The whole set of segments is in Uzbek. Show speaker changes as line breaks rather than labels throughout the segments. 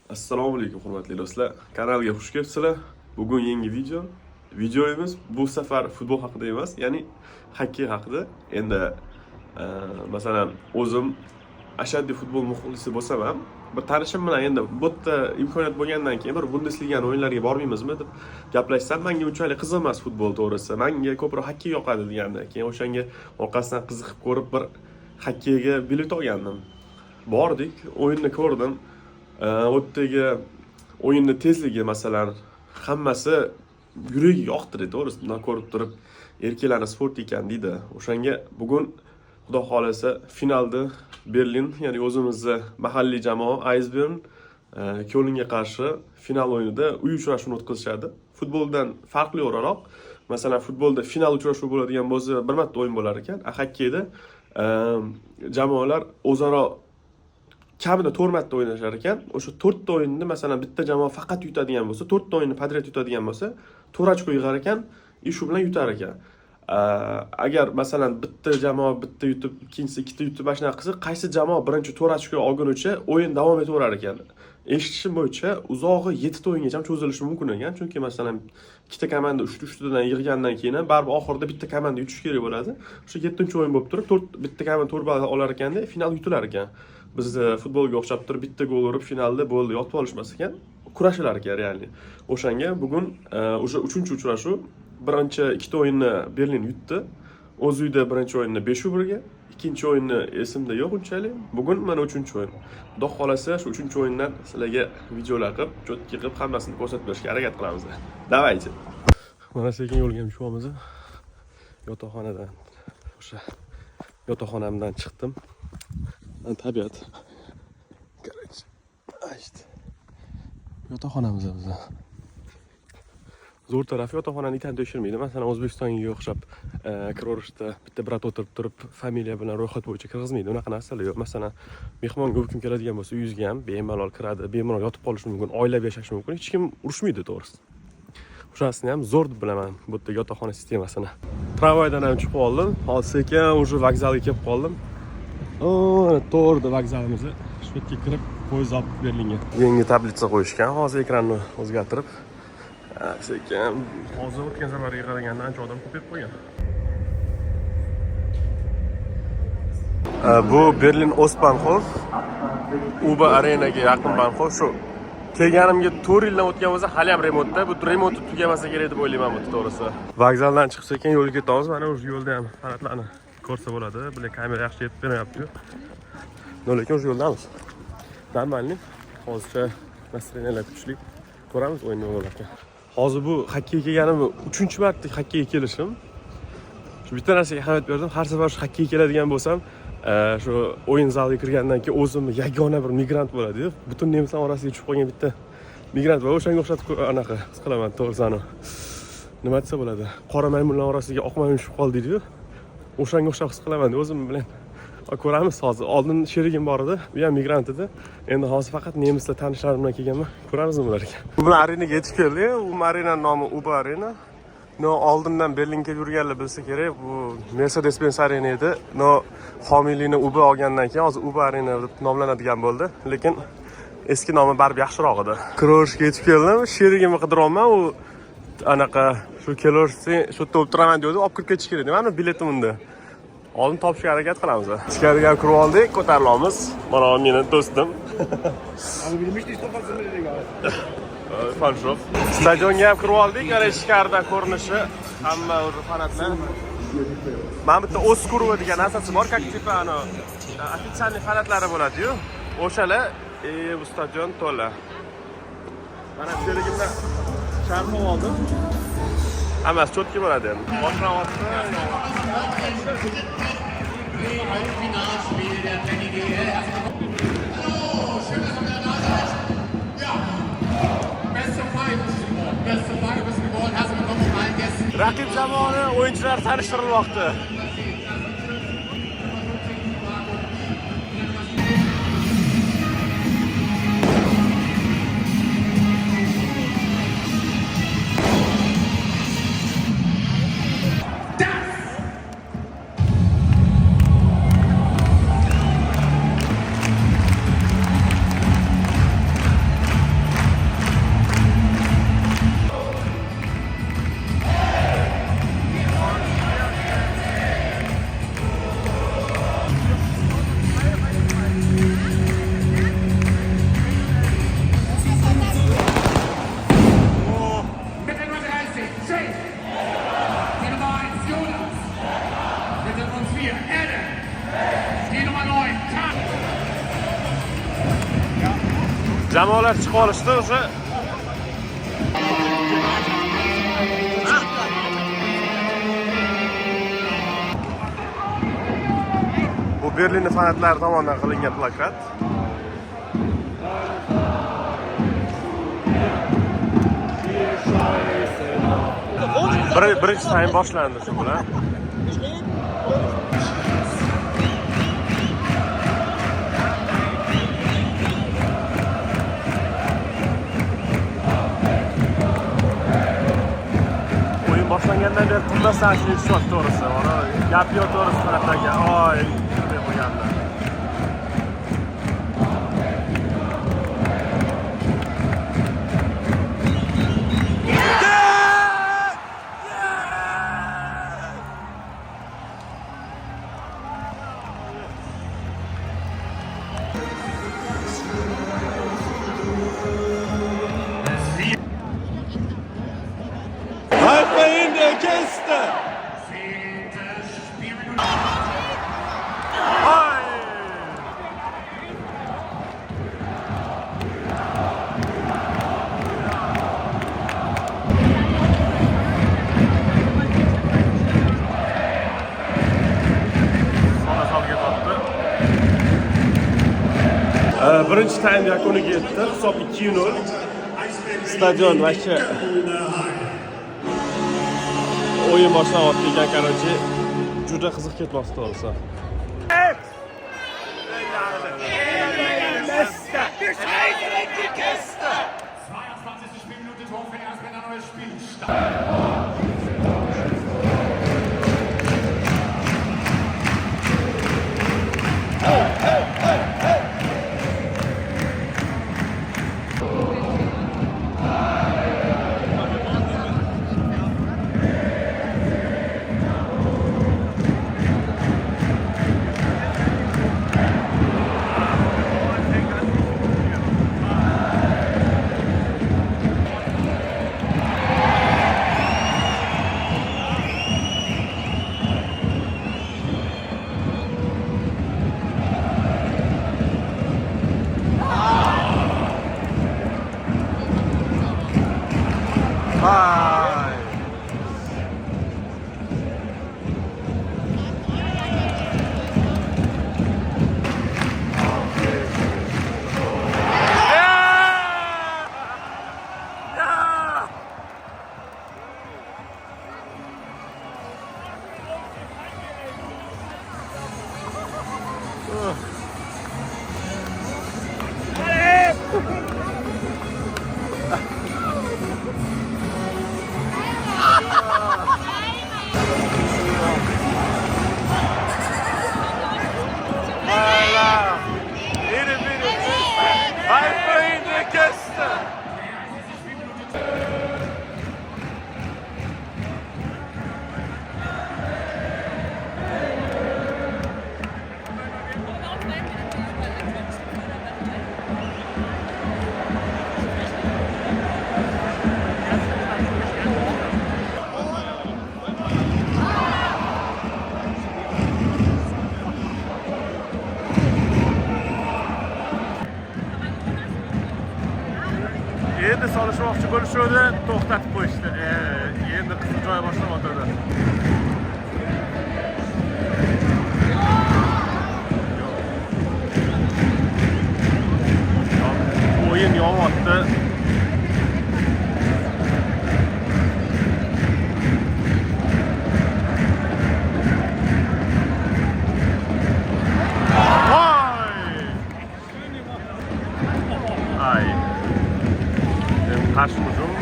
Assalomu alaykum hurmatli do'stlar. Kanalga xush kelibsizlar. Bugun yangi video. Videomiz bu safar futbol haqida emas, ya'ni xokkey haqida. Endi masalan o'zim ashaddiy futbol muxlisi bo'lsam ham, bir tanishim bilan endi bu yerda imkoniyat bo'lgandan keyin bir Bundesliga o'yinlariga bormaymizmi deb gaplashsam, menga unchalik qiziq emas futbol to'g'risi. Menga ko'proq xokkey yoqadi deganda, keyin o'shanga orqasidan qiziqib ko'rib bir xokkeyga bilet olgandim. Bordik, o'yinni ko'rdim. O'tdagi o'yinni tezligi masalan hammasi yuragi yoqtirdi to'g'risi. Bundan ko'rib turib erkaklarning sport ekan deydi. O'shanga bugun xudo xolasa finalda Berlin, ya'ni o'zimizning mahalliy jamoa Eisbären Kölnga qarshi final o'yinida uy uchrashuvini o'tkazishadi. Futboldan farqli o'laroq, masalan futbolda final uchrashuvi bo'ladigan bo'lsa bir marta o'yin bo'lar ekan, xokkeyda jamoalar o'zaro kamida 4 marta o'ynashar ekan. O'sha 4 ta o'yinni masalan bitta jamoa faqat yutadigan bo'lsa, 4 ta o'yinni podrяд yutadigan bo'lsa, 4 ochko yig'ar ekan, shu bilan yutar ekan. Agar masalan bitta jamoa bitta yutib, ikkinchisi ikkita yutib bashna qilsa, qaysi jamoa birinchi 4 ochko olgunicha o'yin davom etaverar ekan. Eshitishim bo'yicha uzog'i 7 ta o'yingacha cho'zilishi mumkin ekan, chunki masalan ikkita komanda 3-3tadan yig'gandan keyin baribir oxirida bitta komanda yutish kerak bo'ladi. O'sha 7-o'yin bo'lib turib, bitta komanda 4 ball olar ekanda, final yutilar ekan. Biz futbolga o'xshab turib bitta gol urib finalda bo'ldi, yotib olishmas ekan, kurashilar ekan realni. O'shanga bugun o'sha 3-uchrashuv, birinchi ikkita o'yinni Berlin yutdi. O'z uyida birinchi o'yinni 5-1 ga, ikkinchi o'yinni esimda yo'q unchalik. Bugun mana 3-o'yin. Xudo xolasa shu 3-o'yindan sizlarga videolar qilib, cho'tki qilib hammasini ko'rsatib berishga harakat qilamiz. Davaychi. Mana sekin yo'lga tushamiz. Yotoqxonadan o'sha yotoqxonamdan chiqdim. Tabiat. Короче, işte. Yotoqxonamiz bizda. Zo'r tarafi yotoqxonani tan to'shirmaydi. Masalan, O'zbekistonga o'xshab kirishda bitta brat o'tirib turib, familiya bilan ro'yxat bo'yicha kirgizmaydi. Unaqa narsalar yo'q. Masalan, mehmonga kim keladigan bo'lsa, uyingizga ham bemalol kiradi, bemalol yotib qolishi mumkin, oylab yashashi mumkin. Hech kim urushmaydi to'g'risi. O'shasini ham zo'r deb bilaman bu yerda yotoqxona sistemasini. Tramvaydan ham chiqib oldim. Hozir sekin o'sha vokzalga kelib qoldim. To'g'ri vokzalimiz. Shu yerga kirib, poyezd olib Berlinga. Yangi tablitsa qo'yishgan. Hozir ekranni o'zgartirib, sekin hozir o'tgan safarga qaraganda ancha odam ko'payib qolgan. Bu Berlin Ostbahnhof. Uba Arenaga yaqin banhof. Shu kelganimga 4 yildan o'tgan bo'lsa, hali ham remontda. Bu remont tugamasa kerak deb o'ylayman bu to'g'risi. Vokzaldan chiqib sekin yo'lga ketamiz. Mana o'sha yo'lda ham faratlarni ko'rsa bo'ladi. Bular kamera yaxshi yetib bermayapti. Lekin o'sha yo'ldamiz. Normalni hozircha nastroyeniyalar kuchli. Ko'ramiz o'yinni bo'larkan. Hozir bu xokkeyga kelganim 3-marta xokkeyga kelishim. Shu bitta narsaga ahamiyat berdim. Har safar shu xokkeyga keladigan bo'lsam, shu o'yin zaliga kirgandan keyin o'zimni yagona bir migrant bo'ladi-yu. Butun nemislar orasiga tushib qolgan bitta migrant va o'shanga o'xshatib anaqa his qilaman to'g'risini. Nima desa bo'ladi? Qora maymunlar orasiga oq maymun tushib qoldi-yu. O'shanga o'xshab his qilaman o'zim bilan. Ko'ramiz hozir. Oldin sherigim bor edi, u ham migrant edi. Endi hozir faqat nemislar tanishlarim bilan kelganman. Ko'ramiz ularga. Bu bilan arenaga yetib keldik. U arenaning nomi Uba Arena. No oldindan Berlinga yurganlar bilsa kerak, bu Mercedes-Benz Arena edi. No homiylikni Uba olgandan keyin hozir Uba Arena deb nomlanadigan bo'ldi. Lekin eski nomi baribir yaxshiroq edi. Kroshga yetib keldim. Sherigimni qidiryapman. U anaqa shu kelorsi, shu yerda o'tiraman dedi, olib kirib ketish kerak. Mana biletim unda. Oldin topishga harakat qilamiz. Ichkariga kirib oldik, ko'tarilamiz. Mana meni do'stim. Falshov. Stadionga ham kirib oldik. Mana ichkaridan ko'rinishi hamma o'zi fanatlar. Mana bitta Oskurova degan narsasi bor, как типа ano ofitsialniy fanatlari bo'ladi-yu. O'shalar bu stadion to'la. Mana sherigimda sharhni oldim. Hammasi cho'tki bo'ladi endi. Boshlanyapti. Raqib jamoani o'yinchilar tanishtirilmoqda. Jamoalar chiqib olishdi o'sha. Bu Berlin fanatlari tomonidan qilingan plakat. Birinchi taym boshlandi shu bilan. O'yin boshlangandan beri qilmasdan shu ishlasht to'g'risi. Mana gap yo'q to'g'risi tarafdagi. Oy, deb qo'yganlar. In der Kiste! Birinchi taym yakuniga yetdi. Hisob 2-0. Stadion vachi o'yin boshlanib ekan, qarochi juda qiziq ketmoqda to'g'risi. Endi solishmoqchi bo'lishdi, to'xtatib qo'yishdi. Endi qiziq joy boshlab o'tadi. O'yin yonyapti. Qarshi hujum.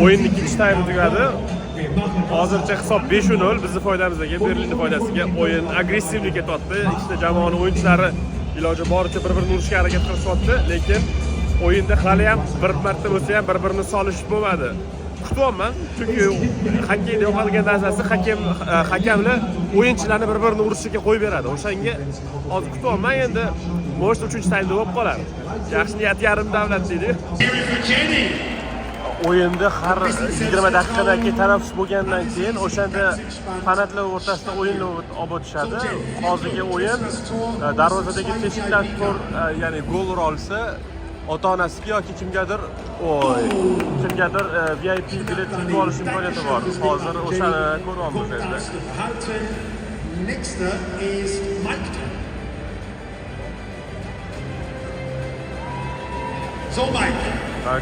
O'yin ikkinchi taymi tugadi. Hozircha hisob 5-0 bizni foydamizga, Berlinning foydasiga. O'yin agressivlik ketyapti. Ikkita jamoaning o'yinchilari iloji boricha bir-birini urishga harakat qilishyapti, lekin o'yinda hali ham bir marta bo'lsa ham bir-birini solishib bo'lmadi. Kutyapman, chunki xokkeyda yo'qolgan narsasi hakamlar o'yinchilarni bir-birini urishiga qo'yib beradi. O'shanga hozir kutyapman, endi most 3-taymda bo'lib qolar. Yaxshi niyat yarim davlat deydi. O'yinda har 20 daqiqadan keyin tanaffus bo'lgandan keyin o'shanda fanatlar o'rtasida o'yinni olib o'tishadi. Hozirgi o'yin darvozadagi teshikdan ya'ni gol ura olsa, ota-onasiga yoki kimgadir VIP bilet yutib olish imkoniyati bor. Hozir o'shani ko'ryapmiz endi.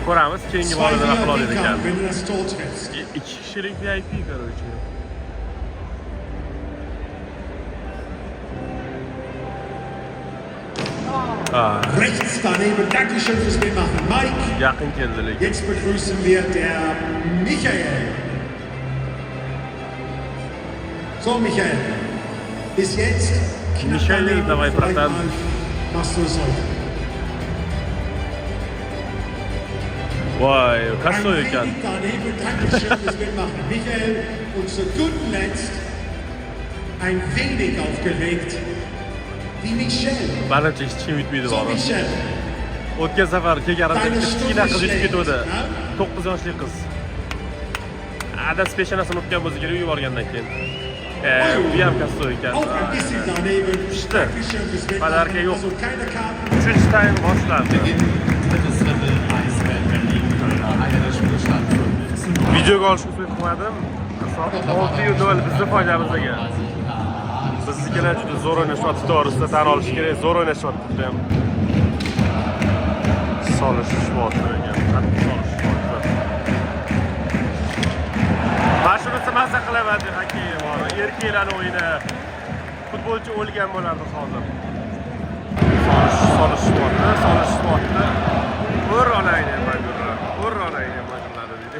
Ko'ramiz, keyingi borada nima qila oladi ekan. 2 kishilik VIP короче.
Rechts daneben, Dankeschön fürs Mitmachen, Mike.
Yaqin keldi lekin.
Jetzt begrüßen wir der Michael. So, Michael. Bis jetzt knapp
Michael,
daneben.
давай, братан.
Machst du es heute?
Voy, kaçtı
Ein
ekan.
wenig daneben, Dankeschön fürs Mitmachen, Michael. Und zu guter Letzt ein wenig aufgeregt, die Michelle.
Barcha hech kim yutmaydi
So,
bor.
Michelle.
O'tgan safar kelganimda
Deine
kichkina qiz
Stunde
yutib ketdi.
schlägt,
9 yoshli qiz. Adas peshonasini o'tgan bo'lsa kerak yuborgandan keyin. Bu ham kaçtı ekan.
Auch ein bisschen daneben.
İşte.
Dankeschön fürs Mitmachen.
Badarka yo'q.
Also keine Karten.
3-time boshlandi.
Drittes Drittel, Eisfeld, Berlin, Kölner, eine der Spielstand 5.
Videoga olishni qilmadim. Hisob 6-0 bizni foydamizga. Biznikilar juda zo'r o'ynashyapti, to'g'risida tan olish kerak. Zo'r o'ynashyapti juda ham. Solishmoqchi ekan. Mashhurisi mazza qilaman deb hokkey bor. Erkaklarning o'yini. Futbolchi o'lgan bo'lardi hozir. Solishmoqchi. Ur olayni majburlar. Ur olayni majburlar deydi.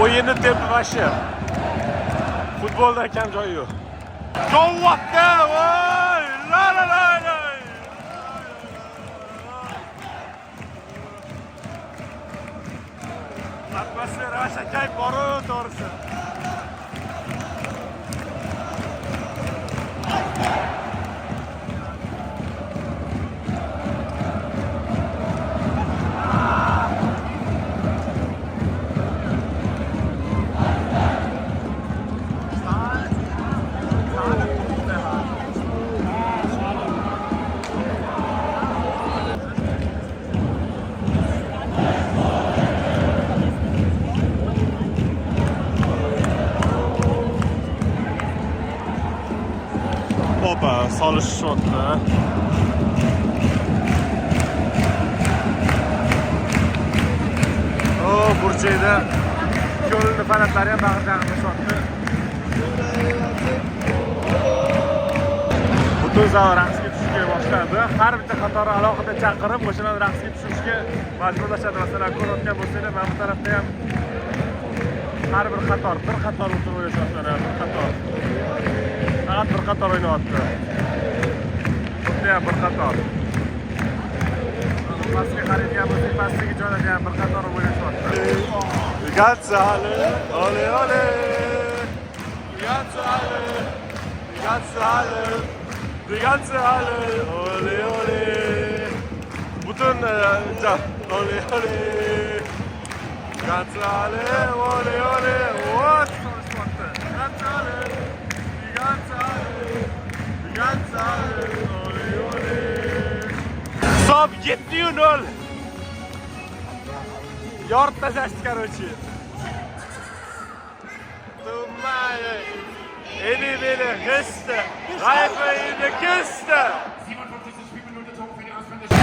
O'yinni tempi vashi. Futbolda kam joyi yo'q. Jovvatda, voy! La la la la. Atmosfera shakay boru to'g'risi. Opa, solishmoqda. Burchakda Köln fanatlari ham bag'ridan qilishmoqda. Butun zal raqsga tushishga boshladi. Har bitta qatori alohida chaqirib, o'shalarni raqsga tushishga majburlashadi. Masalan, ko'rayotgan bo'lsanglar, mana bu tarafda ham har bir qator o'tirib o'ynashyapti, bir qator. Faqat bir qator o'ynayapti. Bunda ham bir qator. Pastga qaraydigan bo'lsak, pastdagi joylarda ham bir qator o'ynashyapti. Gazzale, ole ole. Gazzale. Die ganze Halle, ole ole. Butun ole ole. Ganze Halle, ole ole. What? Ganze Halle. Ganze Halle, ole ole. Hisob 7-0. Yort tashashdi короче. Dummaye. Beni Küste. Reife in die Küste.
57. Spielminute, Tor für die Auswärtige.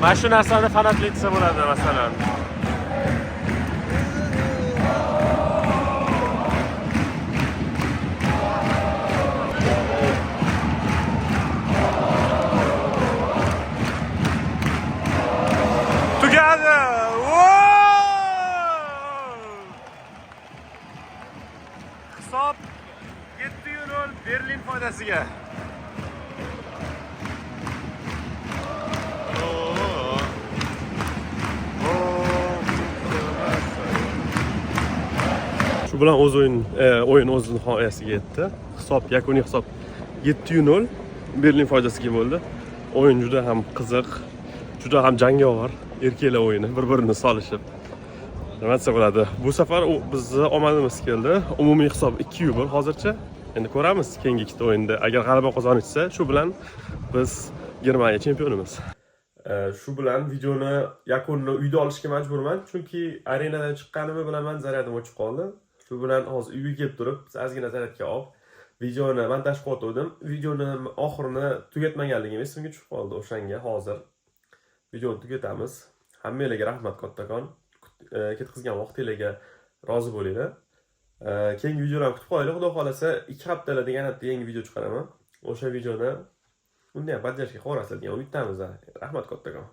Mana shu narsani fanatlik desa bo'ladi, masalan. Tugadi! Hisob 7-0 Berlin foydasiga. Shu bilan o'yin o'z nihoyasiga yetdi. Yakuniy hisob 7-0 Berlin foydasiga bo'ldi. O'yin juda ham qiziq, juda ham jangovar, erkaklar o'yini, bir-birini solishib. Nima desa bo'ladi? Bu safar bizni omadimiz keldi. Umumiy hisob 2-1 hozircha. Endi ko'ramiz keyingi ikkita o'yinda. Agar g'alaba qozonishsa, shu bilan biz Germaniya chempionimiz. Shu bilan videoni yakunini uyda olishga majburman, chunki arenadan chiqqanimni bilaman, zaryadim o'chib qoldi. Shu bilan hozir uyga kelib turib, ozgina zaryadga olib, videoni montaj qilib videoni oxirini tugatmaganligim esimga tushib qoldi. O'shanga hozir videoni tugatamiz. Hammalarga rahmat kattakon. Ketkizgan vaqtingizga rozi bo'linglar. Keyingi videolarni kutib qo'yinglar. Xudo xolasa 2 haftalar deganatda yangi video chiqaraman. O'sha videoda bunday podдержка qo'yasizlar degan umiddamiz. Rahmat kattakon.